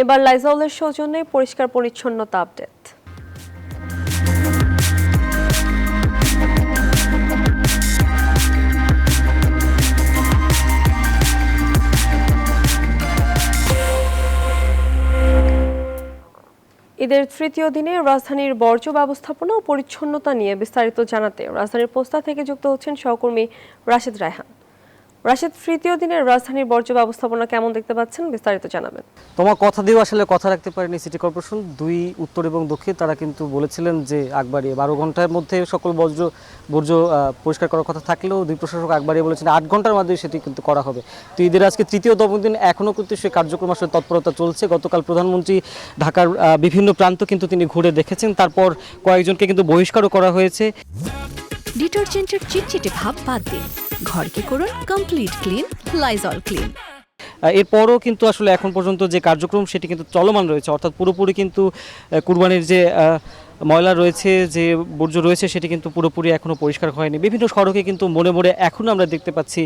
এবার লাইজলের সৌজন্যে পরিষ্কার পরিচ্ছন্নতা আপডেট। ঈদের তৃতীয় দিনে রাজধানীর বর্জ্য ব্যবস্থাপনা ও পরিচ্ছন্নতা নিয়ে বিস্তারিত জানাতে রাজধানীর পোস্তা থেকে যুক্ত হচ্ছেন সহকর্মী রাশেদ রায়হান। রাশেদ, তৃতীয় দিনের রাজধানীর বর্জ্য ব্যবস্থাপনা কেমন দেখতে পাচ্ছেন, বিস্তারিত জানাবেন। তোমার কথা দিয়েও আসলে কথা রাখতে পারেনি সিটি কর্পোরেশন। দুই উত্তর এবং দক্ষিণ তারা কিন্তু বলেছিলেন যে আগ বাড়িয়ে 12 ঘন্টার মধ্যে সকল বর্জ্য পরিষ্কার করার কথা থাকলেও দুই প্রশাসক আগ বাড়িয়ে বলেছেন 8 ঘন্টার মধ্যে সেটি কিন্তু করা হবে। তো ঈদের আজকে তৃতীয়তম দিন, এখনও কিন্তু সেই কার্যক্রম আসলে তৎপরতা চলছে। গতকাল প্রধানমন্ত্রী ঢাকার বিভিন্ন প্রান্ত কিন্তু তিনি ঘুরে দেখেছেন, তারপর কয়েকজনকে কিন্তু বহিষ্কারও করা হয়েছে। ডিটারজেন্টের চিটচিটে ভাব বাদ দিন, ঘরকে করুন কমপ্লিট ক্লিন লাইজল ক্লিন। এরপরও কিন্তু আসলে এখন পর্যন্ত যে কার্যক্রম সেটি কিন্তু চলমান রয়েছে, অর্থাৎ পুরোপুরি কিন্তু কুরবানির যে ময়লা রয়েছে, যে বর্জ্য রয়েছে সেটি কিন্তু পুরোপুরি এখনও পরিষ্কার হয়নি। বিভিন্ন সড়কে কিন্তু মোড়ে মোড়ে এখনও আমরা দেখতে পাচ্ছি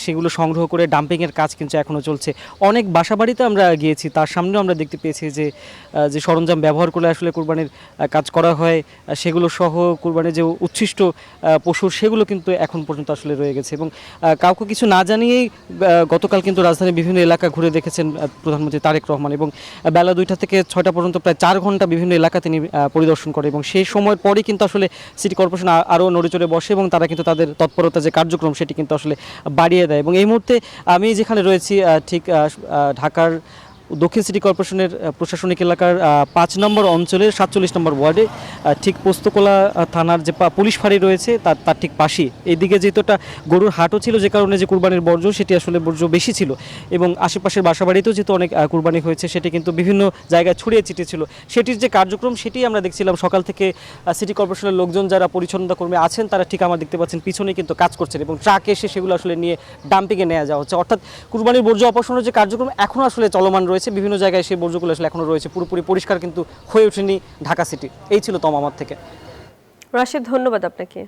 সেগুলো সংগ্রহ করে ডাম্পিংয়ের কাজ কিন্তু এখনও চলছে। অনেক বাসাবাড়িতে আমরা গিয়েছি, তার সামনেও আমরা দেখতে পেয়েছি যে সরঞ্জাম ব্যবহার করে আসলে কুরবানির কাজ করা হয়, সেগুলো সহ কুরবানির যে উচ্ছিষ্ট পশু সেগুলো কিন্তু এখন পর্যন্ত আসলে রয়ে গেছে। এবং কাউকে কিছু না জানিয়েই গতকাল কিন্তু রাজধানীর বিভিন্ন এলাকা ঘুরে দেখেছেন প্রধানমন্ত্রী তারেক রহমান, এবং বেলা 2টা থেকে 6টা পর্যন্ত প্রায় 4 ঘন্টা বিভিন্ন এলাকা তিনি পরিদর্শন করে, এবং সেই সময়ের পরই কিন্তু আসলে সিটি কর্পোরেশন আরও নড়েচড়ে বসে এবং তারা কিন্তু তাদের তৎপরতা যে কার্যক্রম সেটি কিন্তু আসলে বাড়িয়ে দেয়। এবং এই মুহূর্তে আমি যেখানে রয়েছি ঠিক ঢাকার দক্ষিণ সিটি কর্পোরেশনের প্রশাসনিক এলাকার 5 নম্বর অঞ্চলের 47 নম্বর ওয়ার্ডে ঠিক পোস্তকোলা থানার যে পুলিশ ফাঁড়ি রয়েছে তার ঠিক পাশেই এইদিকে যেহেতু একটা গরুর হাটও ছিল, যে কারণে যে কুরবানির বর্জ্য সেটি আসলে বর্জ্য বেশি ছিল, এবং আশেপাশের বাসাবাড়িতেও যেহেতু অনেক কুরবানি হয়েছে সেটি কিন্তু বিভিন্ন জায়গায় ছড়িয়ে ছিটিয়ে ছিল। সেটির যে কার্যক্রম সেটি আমরা দেখছিলাম সকাল থেকে। সিটি কর্পোরেশনের লোকজন যারা পরিচ্ছন্নতা কর্মী আছেন তারা ঠিক আমরা দেখতে পাচ্ছেন পিছনে কিন্তু কাজ করছেন, এবং ট্রাক এসে সেগুলো আসলে নিয়ে ডাম্পিংয়ে নেওয়া যাওয়া হচ্ছে। অর্থাৎ কুরবানির বর্জ্য অপসারণের যে কার্যক্রম এখনও আসলে চলমান রয়েছে, বিভিন্ন জায়গায় সেই বর্জ্যগুলো আসলে এখনো রয়েছে, পুরোপুরি পরিষ্কার কিন্তু হয়ে ওঠেনি ঢাকা সিটি। এই ছিল আমার থেকে। রাশেদ, ধন্যবাদ আপনাকে।